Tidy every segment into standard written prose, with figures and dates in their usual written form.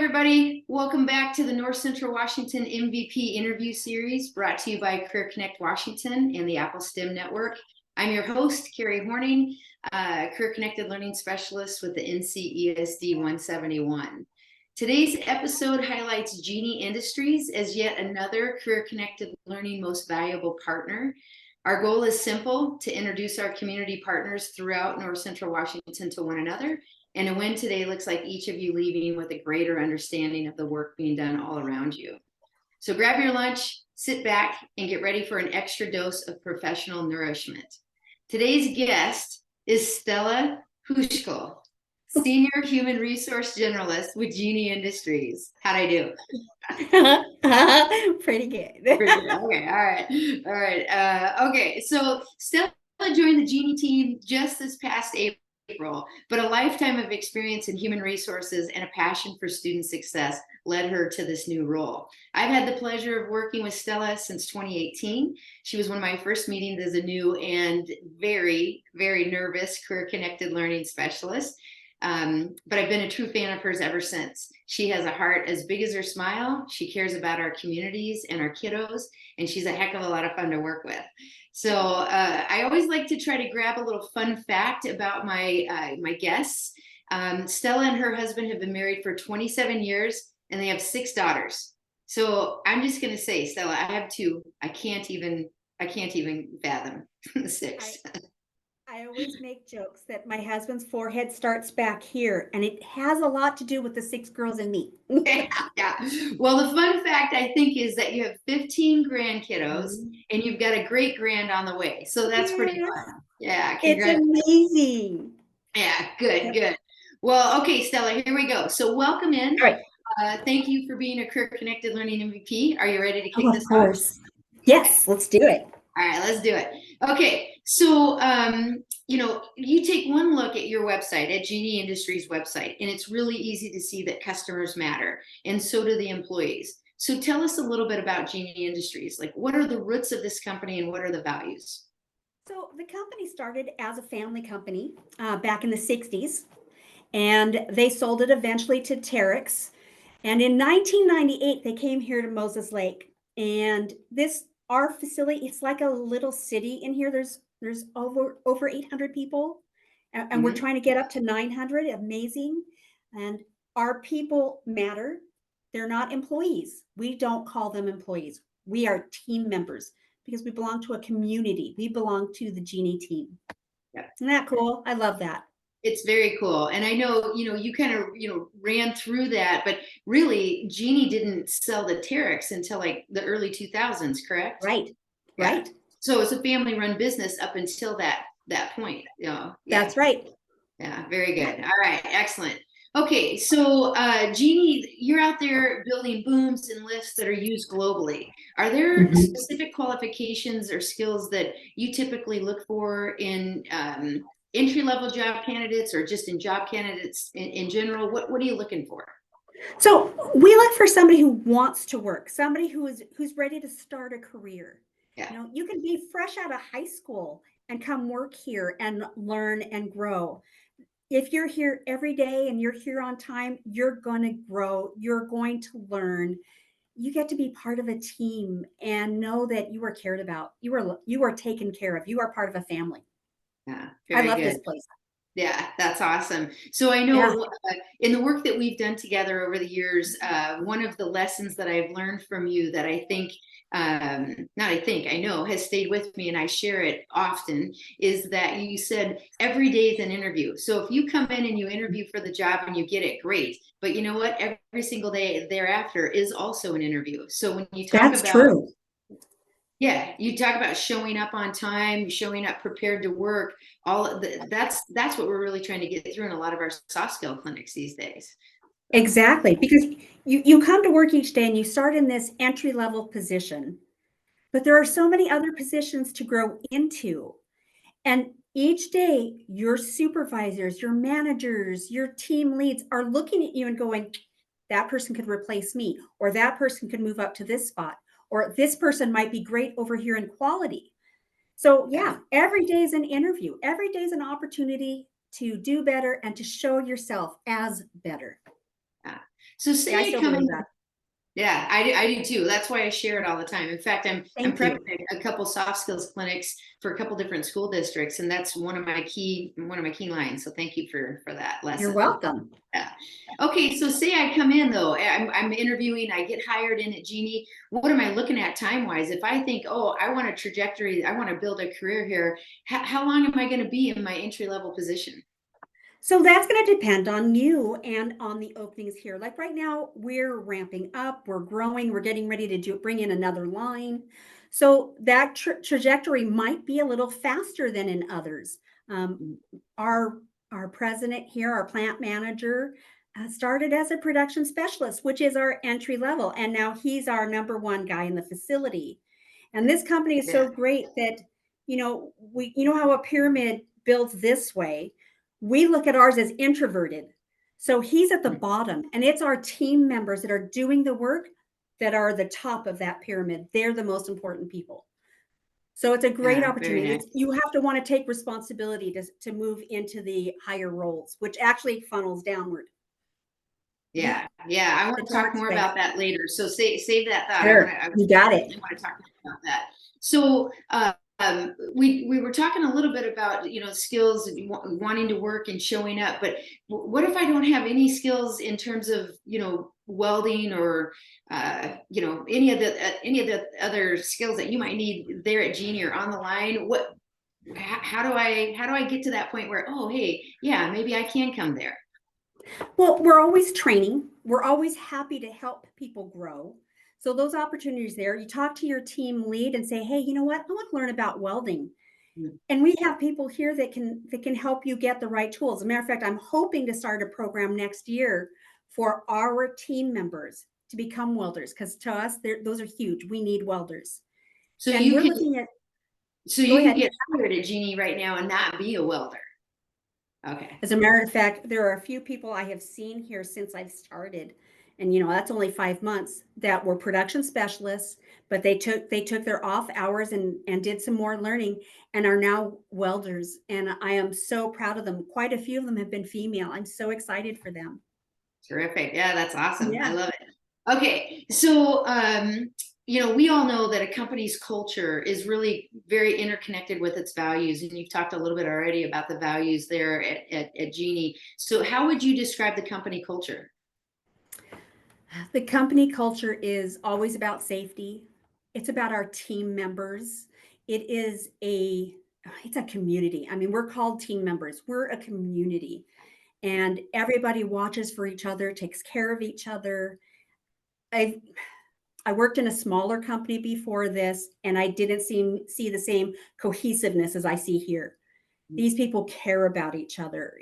everybody. Welcome back to the North Central Washington MVP interview series brought to you by Career Connect Washington and the Apple STEM Network. I'm your host, Carrie Horning, Career Connected Learning Specialist with the Ncw 171. Today's episode highlights Genie Industries as yet another Career Connected Learning most valuable partner. Our goal is simple: to introduce our community partners throughout North Central Washington to one another, and to win today looks like each of you leaving with a greater understanding of the work being done all around you. So grab your lunch, sit back, and get ready for an extra dose of professional nourishment. Today's guest is Stella Hushkel, Senior Human Resource Generalist with Genie Industries. How'd I do? Pretty good. Pretty good. Okay, all right. Okay, so Stella joined the Genie team just this past April, but a lifetime of experience in human resources and a passion for student success led her to this new role. I've had the pleasure of working with Stella since 2018. She was one of my first meetings as a new and very, very nervous career connected learning specialist. But I've been a true fan of hers ever since. She has a heart as big as her smile. She cares about our communities and our kiddos, and she's a heck of a lot of fun to work with. So I always like to try to grab a little fun fact about my guests. Stella and her husband have been married for 27 years, and they have 6 daughters. So I'm just going to say, Stella, I have 2. I can't even fathom 6. I always make jokes that my husband's forehead starts back here, and it has a lot to do with the 6 girls and me. Yeah. Well, the fun fact I think is that you have 15 grandkiddos and you've got a great grand on the way. So that's pretty fun. Yeah. It's amazing. Yeah. Good. Well, okay, Stella, here we go. So welcome in. All right. Thank you for being a Career Connected Learning MVP. Are you ready to kick this off? Of course. Yes, let's do it. All right, let's do it. Okay, so you take one look at your website, at Genie Industries website, and it's really easy to see that customers matter, and so do the employees. So tell us a little bit about Genie Industries. Like, what are the roots of this company and what are the values? So the company started as a family company back in the 60s, and they sold it eventually to Terex. And in 1998, they came here to Moses Lake, and our facility, it's like a little city in here. There's over 800 people, and we're trying to get up to 900. Amazing. And our people matter. They're not employees. We don't call them employees. We are team members because we belong to a community. We belong to the Genie team. Yeah. Isn't that cool? I love that. It's very cool. And I know, you kind of, ran through that, but really Genie didn't sell the Terex until like the early 2000s, correct? Right. Yeah. Right. So it's a family run business up until that point. That's right. Yeah. Very good. All right. Excellent. Okay. So Genie, you're out there building booms and lifts that are used globally. Are there specific qualifications or skills that you typically look for in entry-level job candidates or just in job candidates in general? What are you looking for? So we look for somebody who wants to work, somebody who's ready to start a career. Yeah. You can be fresh out of high school and come work here and learn and grow. If you're here every day and you're here on time, you're going to grow. You're going to learn. You get to be part of a team and know that you are cared about. You are taken care of. You are part of a family. Yeah, I love this place. Yeah, that's awesome. So I know in the work that we've done together over the years, one of the lessons that I've learned from you that I know has stayed with me and I share it often is that you said every day is an interview. So if you come in and you interview for the job and you get it, great. But you know what? Every single day thereafter is also an interview. So when you talk about true. Yeah, you talk about showing up on time, showing up prepared to work. That's what we're really trying to get through in a lot of our soft skill clinics these days. Exactly, because you come to work each day and you start in this entry level position, but there are so many other positions to grow into. And each day, your supervisors, your managers, your team leads are looking at you and going, that person could replace me, or that person could move up to this spot, or this person might be great over here in quality. So yeah, every day is an interview. Every day is an opportunity to do better and to show yourself as better. Yeah. So Yeah, I say I still come believe in. that. Yeah, I do too. That's why I share it all the time. In fact, I'm Thank you. prepping a couple soft skills clinics for a couple different school districts, and that's one of my key lines. So thank you for that You're lesson. welcome. Yeah. Okay, so say I come in though, I'm interviewing, I get hired in at Genie. What am I looking at time wise? If I think, oh, I want a trajectory, I want to build a career here, how long am I going to be in my entry level position? So that's going to depend on you and on the openings here. Like right now, we're ramping up, we're growing, we're getting ready to bring in another line. So that trajectory might be a little faster than in others. Um, our our president here, our plant manager, started as a production specialist, which is our entry level, and now he's our number one guy in the facility. And this company is Yeah. so great that you know how a pyramid builds this way. We look at ours as introverted. So he's at the bottom, and it's our team members that are doing the work that are the top of that pyramid. They're the most important people. So it's a great Yeah, very opportunity. nice. You have to want to take responsibility to move into the higher roles, which actually funnels downward. Yeah, yeah. I want The to talk Terex more way. about that later. So save that thought. Sure, I you got it. definitely want to talk about that. So we were talking a little bit about skills and wanting to work and showing up. But what if I don't have any skills in terms of welding or any of the other skills that you might need there at Genie or on the line? How do I get to that point where, oh, hey, yeah, maybe I can come there? Well, we're always training. We're always happy to help people grow. So those opportunities there, you talk to your team lead and say, "Hey, you know what? I want to learn about welding." And we have people here that can help you get the right tools. As a matter of fact, I'm hoping to start a program next year for our team members to become welders because to us, those are huge. We need welders, So and you we're can looking at. So Go you can ahead. get hired at Genie right now and not be a welder. Okay. As a matter of fact, there are a few people I have seen here since I've started, and that's only 5 months that were production specialists, but they took their off hours and did some more learning and are now welders. And I am so proud of them. Quite a few of them have been female. I'm so excited for them. Terrific. Yeah, that's awesome. I Yeah, love it. Okay. So, we all know that a company's culture is really very interconnected with its values. And you've talked a little bit already about the values there at Genie. So how would you describe the company culture? the company culture is always about safety. It's about our team members. It's a community. I mean, we're called team members. We're a community and everybody watches for each other, takes care of each other. I I worked in a smaller company before this, and I didn't see the same cohesiveness as I see here. These people care about each other.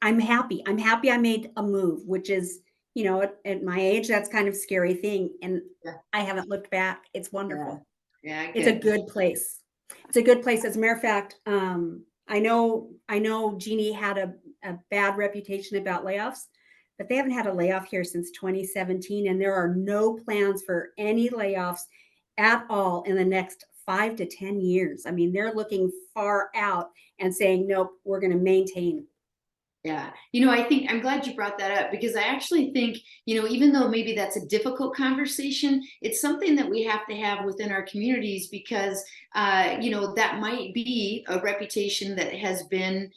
I'm happy. I'm happy I made a move, which is, at my age, that's kind of scary thing. And Yeah. I haven't looked back. It's Yeah. wonderful. Yeah. It's a Good. good place. It's a good place. As a matter of fact, I know Genie had a bad reputation about layoffs, but they haven't had a layoff here since 2017, and there are no plans for any layoffs at all in the next 5 to 10 years. I mean, they're looking far out and saying, nope, we're going to maintain. Yeah. I think I'm glad you brought that up because I actually think, even though maybe that's a difficult conversation, it's something that we have to have within our communities because, that might be a reputation that has been,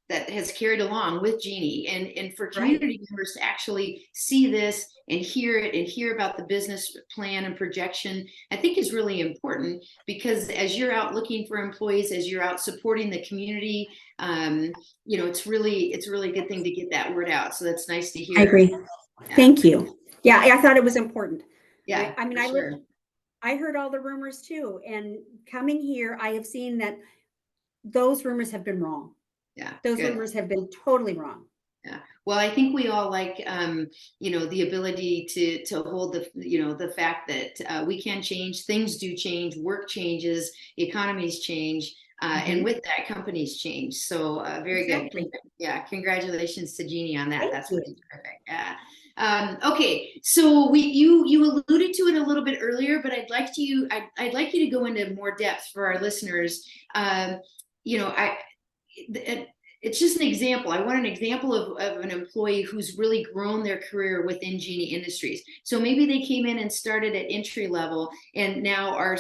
that has carried along with Genie and for Right. community members to actually see this and hear it and hear about the business plan and projection, I think is really important because as you're out looking for employees, as you're out supporting the community, it's really a good thing to get that word out. So that's nice to I hear. agree. Yeah. Thank you. Yeah, I thought it was important. Yeah, I mean, for sure. I heard all the rumors too. And coming here, I have seen that those rumors have been wrong. Yeah, Those good. rumors have been totally wrong. Yeah. Well, I think we all like, the ability to hold the fact that we can change, things do change, work changes, economies change, and Mhm. with that, companies change. So very good. Exactly. Yeah, congratulations to Jeannie on that. Thank That's you. really terrific. Yeah. Okay, so you alluded to it a little bit earlier, but I'd like you to go into more depth for our listeners. You know, I it's just an example. I want an example of an employee who's really grown their career within Genie Industries. So maybe they came in and started at entry level and now are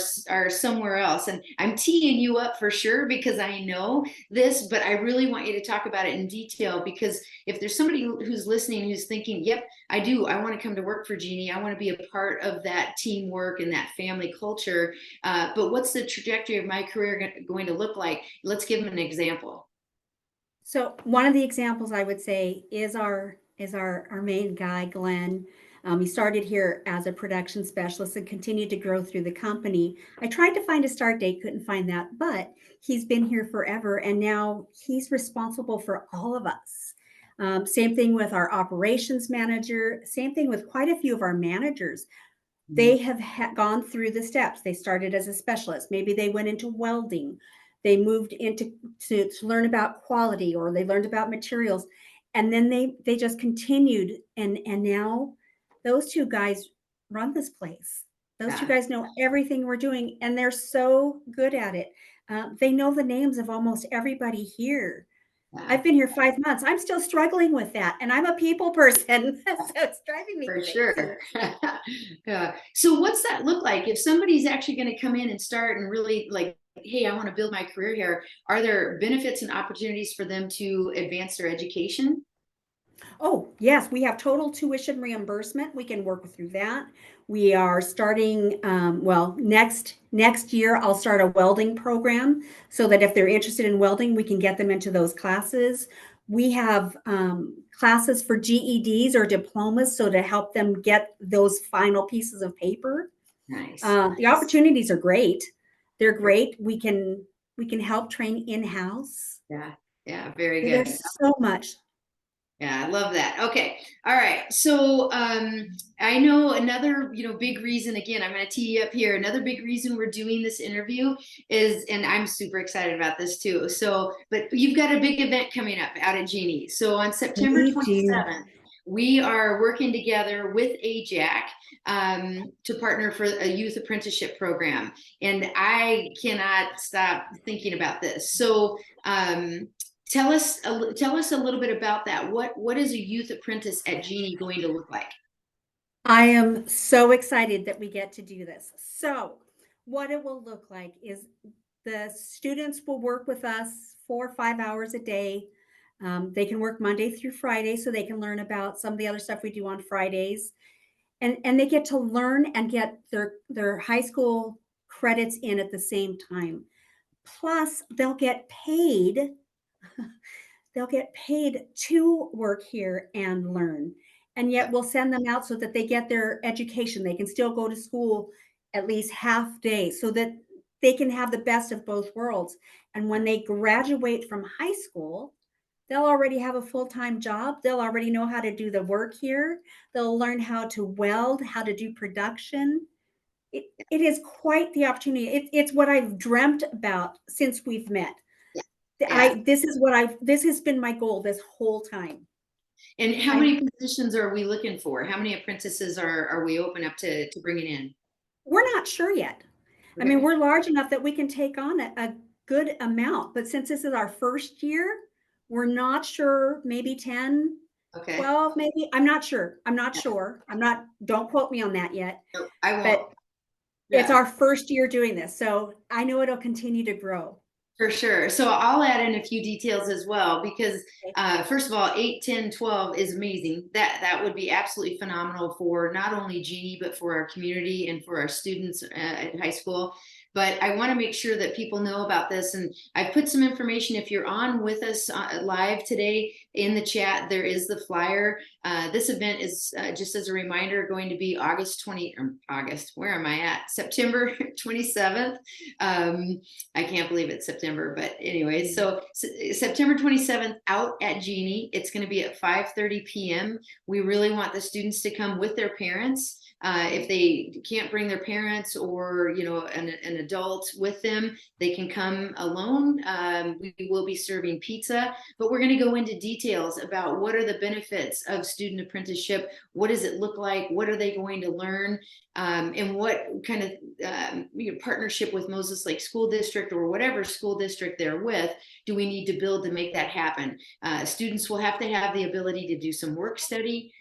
somewhere else. And I'm teeing you up for sure because I know this, but I really want you to talk about it in detail, because if there's somebody who's listening who's thinking, yep, I do, I want to come to work for Genie, I want to be a part of that teamwork and that family culture, but what's the trajectory of my career going to look like? Let's give them an example. So one of the examples I would say is our main guy, Glenn. He started here as a production specialist and continued to grow through the company. I tried to find a start date, couldn't find that, but he's been here forever, and now he's responsible for all of us. Same thing with our operations manager. Same thing with quite a few of our managers. They have gone through the steps. They started as a specialist. Maybe they went into welding. They moved into to learn about quality, or they learned about materials, and then they just continued. And now those two guys run this place. Those two Yeah, guys know everything we're doing, and they're so good at it. They know the names of almost everybody here. yeah. I've been here 5 months. I'm still struggling with that, and I'm a people person, so it's driving me For crazy. sure. Yeah. So what's that look like if somebody's actually going to come in and start and really like, hey, I want to build my career here? Are there benefits and opportunities for them to advance their education? Oh, yes, we have total tuition reimbursement. We can work through that. We are starting, well, next year I'll start a welding program so that if they're interested in welding, we can get them into those classes. We have classes for GEDs or diplomas, so to help them get those final pieces of paper. Nice. The opportunities are great. They're great. We can help train in-house. Yeah. Yeah. Very There's good. so much. Yeah, I love that. Okay. All right. So I know another, big reason, again, I'm going to tee you up here. Another big reason we're doing this interview is, and I'm super excited about this too. So, but you've got a big event coming up out at Genie. So on September We do. 27th, we are working together with AJAC to partner for a youth apprenticeship program. And I cannot stop thinking about this. So, tell us a little bit about that. What is a youth apprentice at Genie going to look like? I am so excited that we get to do this. So, what it will look like is the students will work with us 4 or 5 hours a day. They can work Monday through Friday, so they can learn about some of the other stuff we do on Fridays, and they get to learn and get their high school credits in at the same time. Plus, they'll get paid to work here and learn. And yet we'll send them out so that they get their education. They can still go to school at least half day so that they can have the best of both worlds. And when they graduate from high school, they'll already have a full-time job. They'll already know how to do the work here. They'll learn how to weld, how to do production. It is quite the opportunity. It's what I've dreamt about since we've met. Yeah. This has been my goal this whole time. And how I many positions are we looking for? How many apprentices are we open up to bringing in? We're not sure yet. I mean, Okay. we're large enough that we can take on a good amount, but since this is our first year, we're not sure, maybe 10, Okay. 12, maybe. I'm not sure. I'm not sure. Don't quote me on that yet, No, I won't. but it's Yeah. our first year doing this. So I know it'll continue to grow. For sure. So I'll add in a few details as well because first of all, 8, 10, 12 is amazing. That would be absolutely phenomenal for not only Genie, but for our community and for our students at high school. But I want to make sure that people know about this. And I put some information, if you're on with us live today in the chat, there is the flyer. This event is just as a reminder going to be where am I at? September 27th. I can't believe it's September, but anyway, so September 27th out at Genie. It's going to be at 5:30 p.m. We really want the students to come with their parents. If they can't bring their parents or an adult with them, they can come alone. We will be serving pizza, but we're going to go into detail details about what are the benefits of student apprenticeship, what does it look like, what are they going to learn, and what kind of partnership with Moses Lake School District or whatever school district they're with do we need to build to make that happen. Students will have to have the ability to do some work study.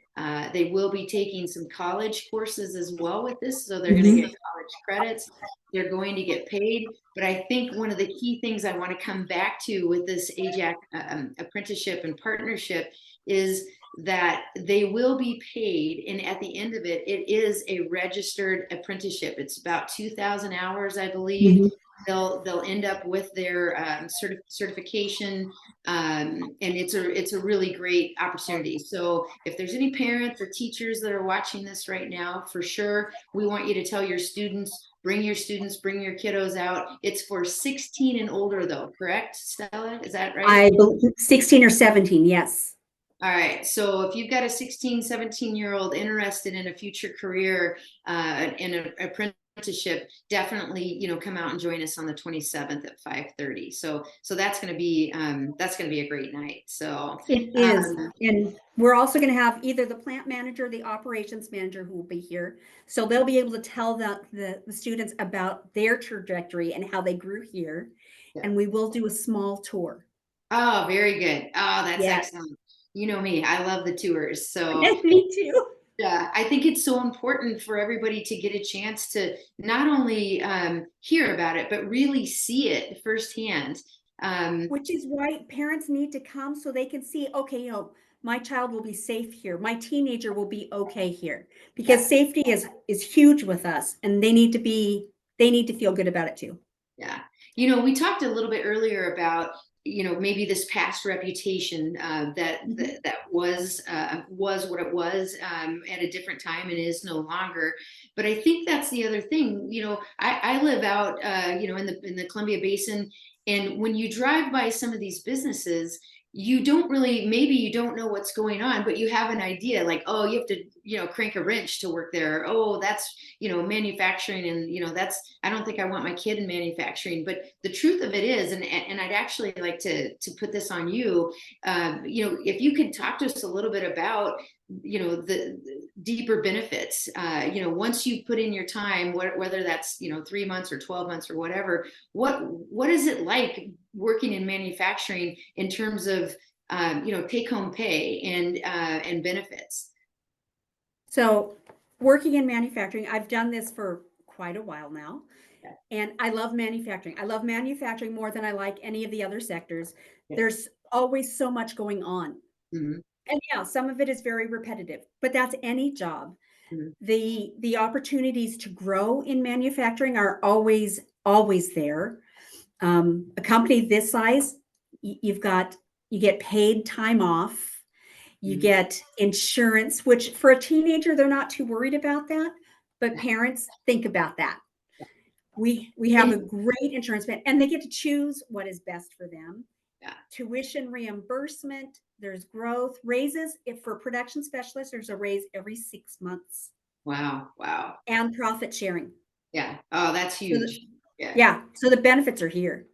They will be taking some college courses as well with this, so they're going to get college credits. They're going to get paid. But I think one of the key things I want to come back to with this AJAC apprenticeship and partnership is that they will be paid, and at the end of it, it is a registered apprenticeship. It's about 2,000 hours, I believe. They'll end up with their certification, and it's a really great opportunity. So if there's any parents or teachers that are watching this right now, for sure, we want you to tell your students, bring your kiddos out. It's for 16 and older though, correct, Stella? Is that right? I believe 16 or 17, yes. All right. So if you've got a 16, 17-year-old interested in a future career in an apprenticeship, definitely, come out and join us on the 27th at 5:30. So that's going to be a great night. So it is. And we're also going to have either the plant manager, or the operations manager who will be here. So they'll be able to tell the students about their trajectory and how they grew here. Yeah. And we will do a small tour. Oh, very good. Oh, that's excellent. You know me, I love the tours. So me too. Yeah, I think it's so important for everybody to get a chance to not only hear about it, but really see it firsthand. Which is why parents need to come so they can see, okay, my child will be safe here. My teenager will be okay here, because safety is huge with us, and they need to feel good about it too. Yeah. We talked a little bit earlier about maybe this past reputation that was what it was at a different time and is no longer. But I think that's the other thing. I live out in the Columbia Basin, and when you drive by some of these businesses, you maybe you don't know what's going on, but you have an idea, like, oh, you have to crank a wrench to work there. Oh, that's manufacturing, and I don't think I want my kid in manufacturing. But the truth of it is, and I'd actually like to put this on you, if you could talk to us a little bit about the deeper benefits, once you put in your time, whether that's 3 months or 12 months or whatever, what is it like working in manufacturing in terms of take home pay and benefits? So working in manufacturing, I've done this for quite a while now. Yeah. And I love manufacturing. I love manufacturing more than I like any of the other sectors. Yeah. There's always so much going on. Mm-hmm. And yeah, some of it is very repetitive, but that's any job. Mm-hmm. The opportunities to grow in manufacturing are always there. A company this size, you get paid time off. You mm-hmm. get insurance, which for a teenager, they're not too worried about that, but parents think about that. We have a great insurance plan, and they get to choose what is best for them. Yeah. Tuition reimbursement, there's growth, raises. If for production specialists, there's a raise every 6 months. Wow. And profit sharing. Yeah. Oh, that's huge. Yeah. So the benefits are here.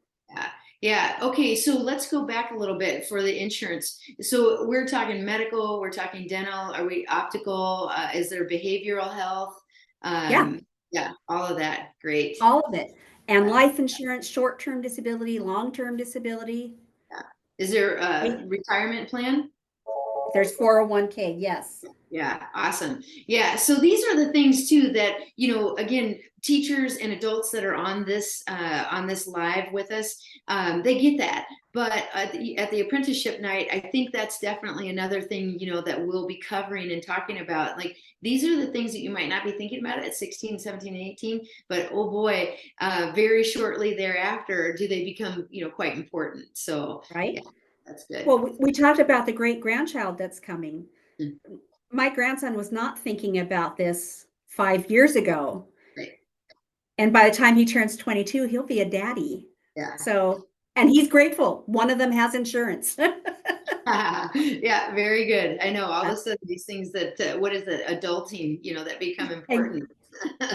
Yeah. Okay. So let's go back a little bit for the insurance. So we're talking medical, we're talking dental. Are we optical? Is there behavioral health? Yeah. All of that. Great. All of it. And life insurance, short-term disability, long-term disability. Yeah. Is there a retirement plan? There's 401k. Yes. Yeah. Awesome. Yeah. So these are the things too that, again, teachers and adults that are on this live with us, they get that. But at the apprenticeship night, I think that's definitely another thing, that we'll be covering and talking about. Like, these are the things that you might not be thinking about at 16, 17, 18, but oh boy, very shortly thereafter, do they become, quite important. So, right. Yeah, that's good. Well, we talked about the great grandchild that's coming. Mm-hmm. My grandson was not thinking about this 5 years ago. Right. And by the time he turns 22, he'll be a daddy. Yeah. So, and he's grateful. One of them has insurance. Yeah, very good. I know all of a sudden these things that, what is it, adulting, that become important.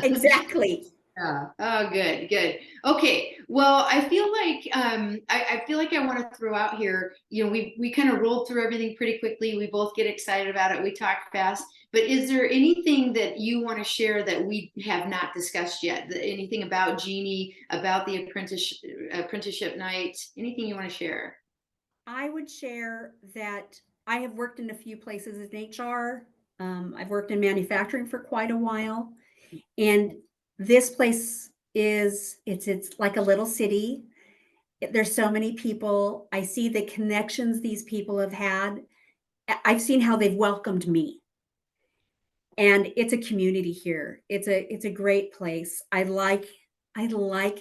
Exactly. Yeah. Oh, good, good. Okay. Well, I feel like I feel like I want to throw out here. You know, we kind of rolled through everything pretty quickly. We both get excited about it. We talk fast. But is there anything that you want to share that we have not discussed yet? Anything about Genie, about the apprenticeship night? Anything you want to share? I would share that I have worked in a few places in HR. I've worked in manufacturing for quite a while, and this place it's like a little city. There's so many people. I see the connections these people have had. I've seen how they've welcomed me, and it's a community here. It's a great place. I like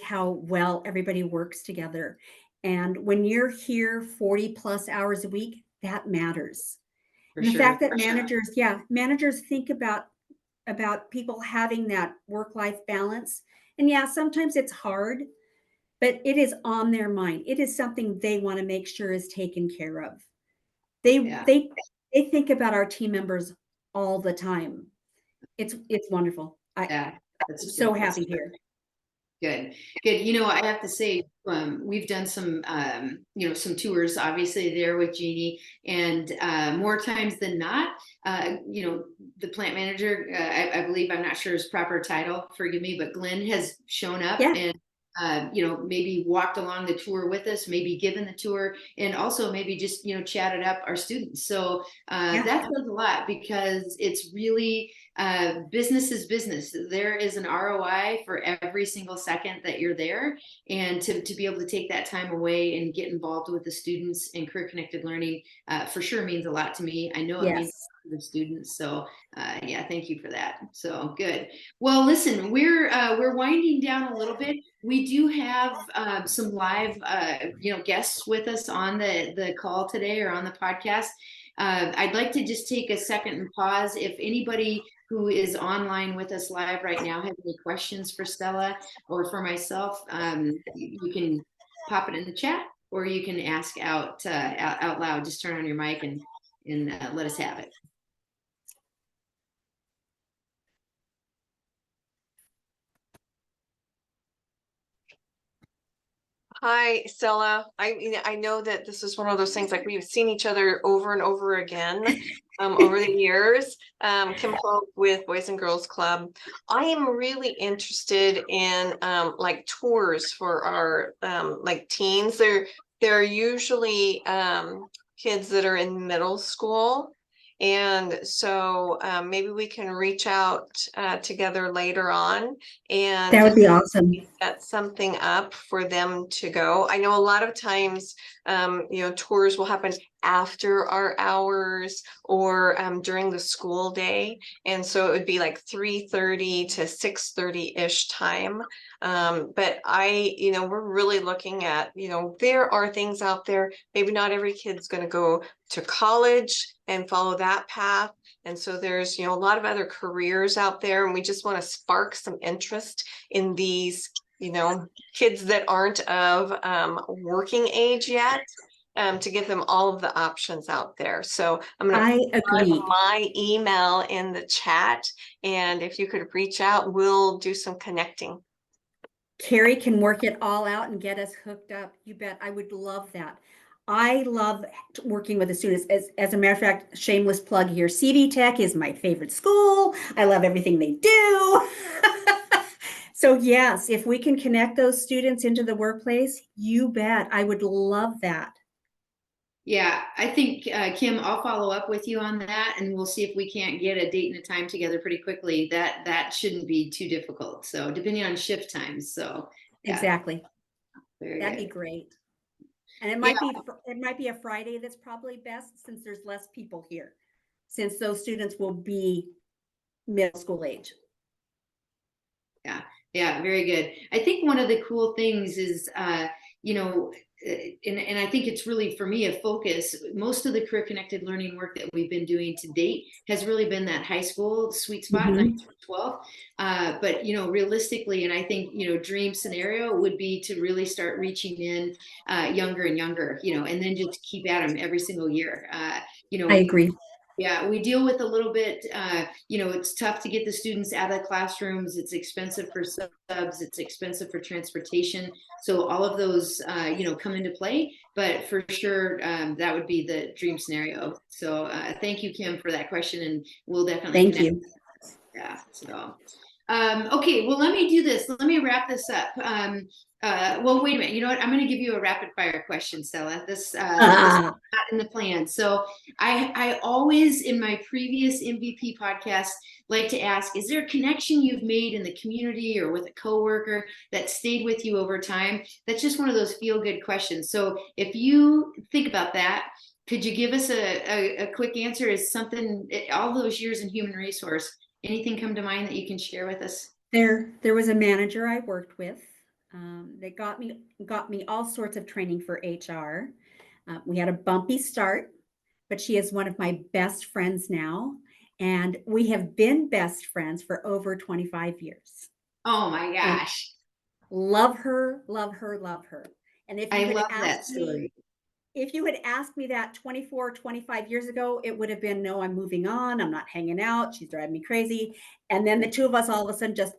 how well everybody works together. And when you're here 40 plus hours a week, that matters. For And the sure. fact that managers, yeah, managers think about people having that work-life balance. And yeah, sometimes it's hard, but it is on their mind. It is something they want to make sure is taken care of. They Yeah. they they think about our team members all the time. It's wonderful. Yeah. I'm That's so good. That's happy here. good. Good. You know, I have to say, we've done some, some tours, obviously there with Jeannie, and more times than not, the plant manager, I believe, I'm not sure his proper title, forgive me, but Glenn has shown up Yeah, and, maybe walked along the tour with us, maybe given the tour, and also maybe just, chatted up our students. So yeah, that says a lot because it's really, business is business. There is an ROI for every single second that you're there. And to be able to take that time away and get involved with the students in career connected learning for sure means a lot to me. I know it means yes. to the students. So yeah, thank you for that. So good. Well, listen, we're winding down a little bit. We do have some live guests with us on the call today or on the podcast. I'd like to just take a second and pause. If anybody who is online with us live right now has any questions for Stella or for myself, you can pop it in the chat or you can ask out loud. Just turn on your mic and let us have it. Hi, Stella. I know that this is one of those things like we've seen each other over and over again over the years. Kim Polk with Boys and Girls Club. I am really interested in like tours for our like teens. They're usually kids that are in middle school. And so maybe we can reach out together later on That and would be awesome. set something up for them to go. I know a lot of times, tours will happen after our hours or during the school day. And so it would be like 3:30 to 6:30-ish time. But we're really looking at, there are things out there. Maybe not every kid's going to go to college and follow that path. And so there's, a lot of other careers out there, and we just want to spark some interest in these, kids that aren't of working age yet, to give them all of the options out there. So I'm going I to put agree. my email in the chat, and if you could reach out, we'll do some connecting. Carrie can work it all out and get us hooked up. You bet. I would love that. I love working with the students. As a matter of fact, shameless plug here. CV Tech is my favorite school. I love everything they do. So yes, if we can connect those students into the workplace, you bet. I would love that. Yeah, I think Kim, I'll follow up with you on that, and we'll see if we can't get a date and a time together pretty quickly. That shouldn't be too difficult. So depending on shift times. So yeah, Exactly. very That'd good. be great. And it Yeah, might be a Friday that's probably best since there's less people here, since those students will be middle school age. yeah, yeah, very good. I think one of the cool things is, you know, and I think it's really for me a focus. Most of the career connected learning work that we've been doing to date has really been that high school sweet spot, 9 Mhm. through 12. But realistically, and I think dream scenario would be to really start reaching in younger and younger, and then just keep at them every single year. I agree. Yeah, we deal with a little bit, it's tough to get the students out of the classrooms. It's expensive for subs, it's expensive for transportation. So all of those, come into play, but for sure, that would be the dream scenario. So thank you, Kim, for that question, and we'll definitely Thank connect. you. Yeah, so. Okay, well, let me do this. Let me wrap this up. Well, wait a minute. You know what? I'm going to give you a rapid fire question, Stella. This is not in the plan. So I always, in my previous MVP podcast, like to ask, is there a connection you've made in the community or with a coworker that stayed with you over time? That's just one of those feel good questions. So if you think about that, could you give us a quick answer? Is something, all those years in human resource, anything come to mind that you can share with us? There was a manager I worked with that got me all sorts of training for HR. We had a bumpy start, but she is one of my best friends now, and we have been best friends for over 25 years. Oh my And gosh. love her, love her, love her. And I love that story. if you had asked me that 24, 25 years ago, it would have been, no, I'm moving on. I'm not hanging out. She's driving me crazy. And then the two of us all of a sudden just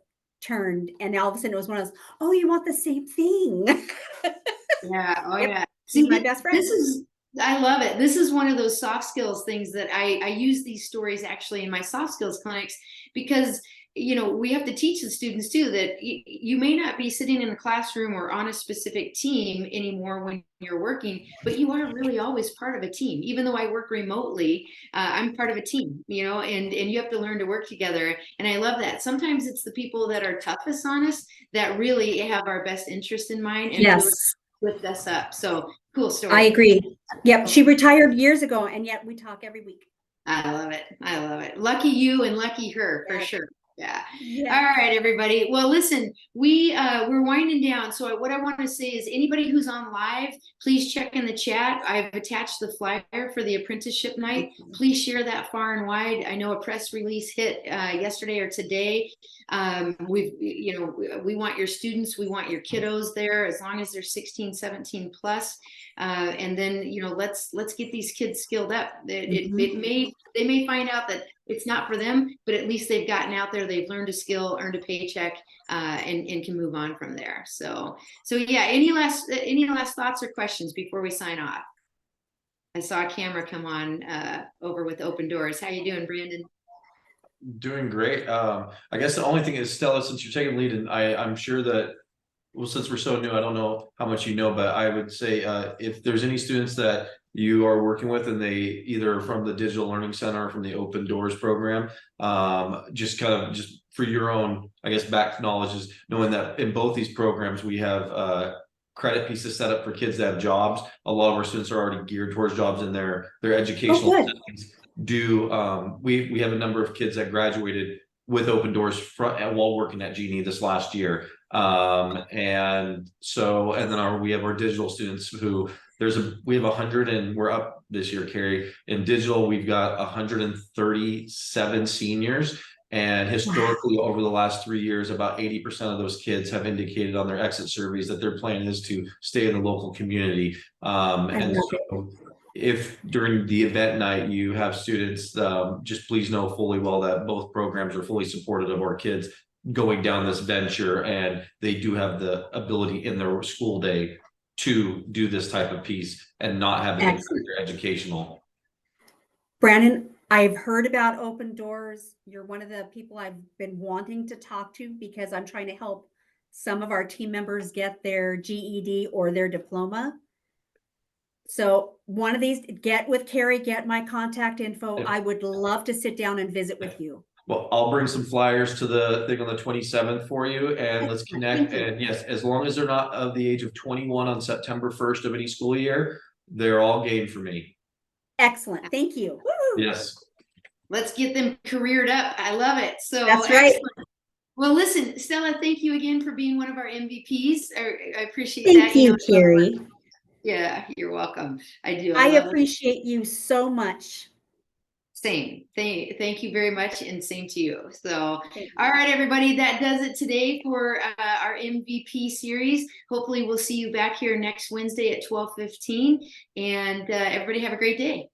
turned, and all of a sudden it was one of those, oh, you want the same thing. Yeah. Oh Yep. yeah. She's See, my best friend. this is, I love it. This is one of those soft skills things that I use these stories actually in my soft skills clinics, because we have to teach the students too that you may not be sitting in a classroom or on a specific team anymore when you're working, but you are really always part of a team. Even though I work remotely, I'm part of a team, and you have to learn to work together. And I love that. Sometimes it's the people that are toughest on us that really have our best interest in mind and really Yes, lift us up. So cool story. I agree. Yep. She retired years ago, and yet we talk every week. I love it. I love it. Lucky you and lucky her for Yes. sure. Yeah. Yes. All right, everybody. Well, listen, we're winding down. So what I want to say is anybody who's on live, please check in the chat. I've attached the flyer for the apprenticeship night. Please share that far and wide. I know a press release hit yesterday or today. We want your students, we want your kiddos there as long as they're 16, 17 plus. And then, let's get these kids skilled up. They may find out that it's not for them, but at least they've gotten out there, they've learned a skill, earned a paycheck, and can move on from there. So yeah, any last thoughts or questions before we sign off? I saw a camera come on over with Open Doors. How you doing, Brandon? Doing great. I guess the only thing is, Stella, since you're taking lead, and I'm sure that, well, since we're so new, I don't know how much you know, but I would say if there's any students that you are working with and they either are from the Digital Learning Center or from the Open Doors program, just for your own, I guess, back knowledge is knowing that in both these programs, we have credit pieces set up for kids that have jobs. A lot of our students are already geared towards jobs in their educational settings. We have a number of kids that graduated with Open Doors while working at Genie this last year. And then we have our digital students who we have 100, and we're up this year, Carrie. In digital, we've got 137 seniors. And historically, over the last 3 years, about 80% of those kids have indicated on their exit surveys that their plan is to stay in the local community. And so if during the event night you have students, just please know fully well that both programs are fully supportive of our kids going down this venture, and they do have the ability in their school day to do this type of piece and not have it impact their educational. Brandon, I've heard about Open Doors. You're one of the people I've been wanting to talk to because I'm trying to help some of our team members get their GED or their diploma. So one of these, get with Carrie, get my contact info. I would love to sit down and visit with you. Well, I'll bring some flyers to the thing on the 27th for you, and let's connect. And yes, as long as they're not of the age of 21 on September 1st of any school year, they're all game for me. Excellent. Thank you. Woo! Yes. Let's get them careered up. I love it. So that's right. Excellent. Well, listen, Stella, thank you again for being one of our MVPs. I appreciate that. Thank you, Carrie. Yeah, you're welcome. I do. I appreciate you so much. Same. Thank you very much, and same to you. So, all right, everybody, that does it today for our MVP series. Hopefully, we'll see you back here next Wednesday at 12:15, and everybody have a great day.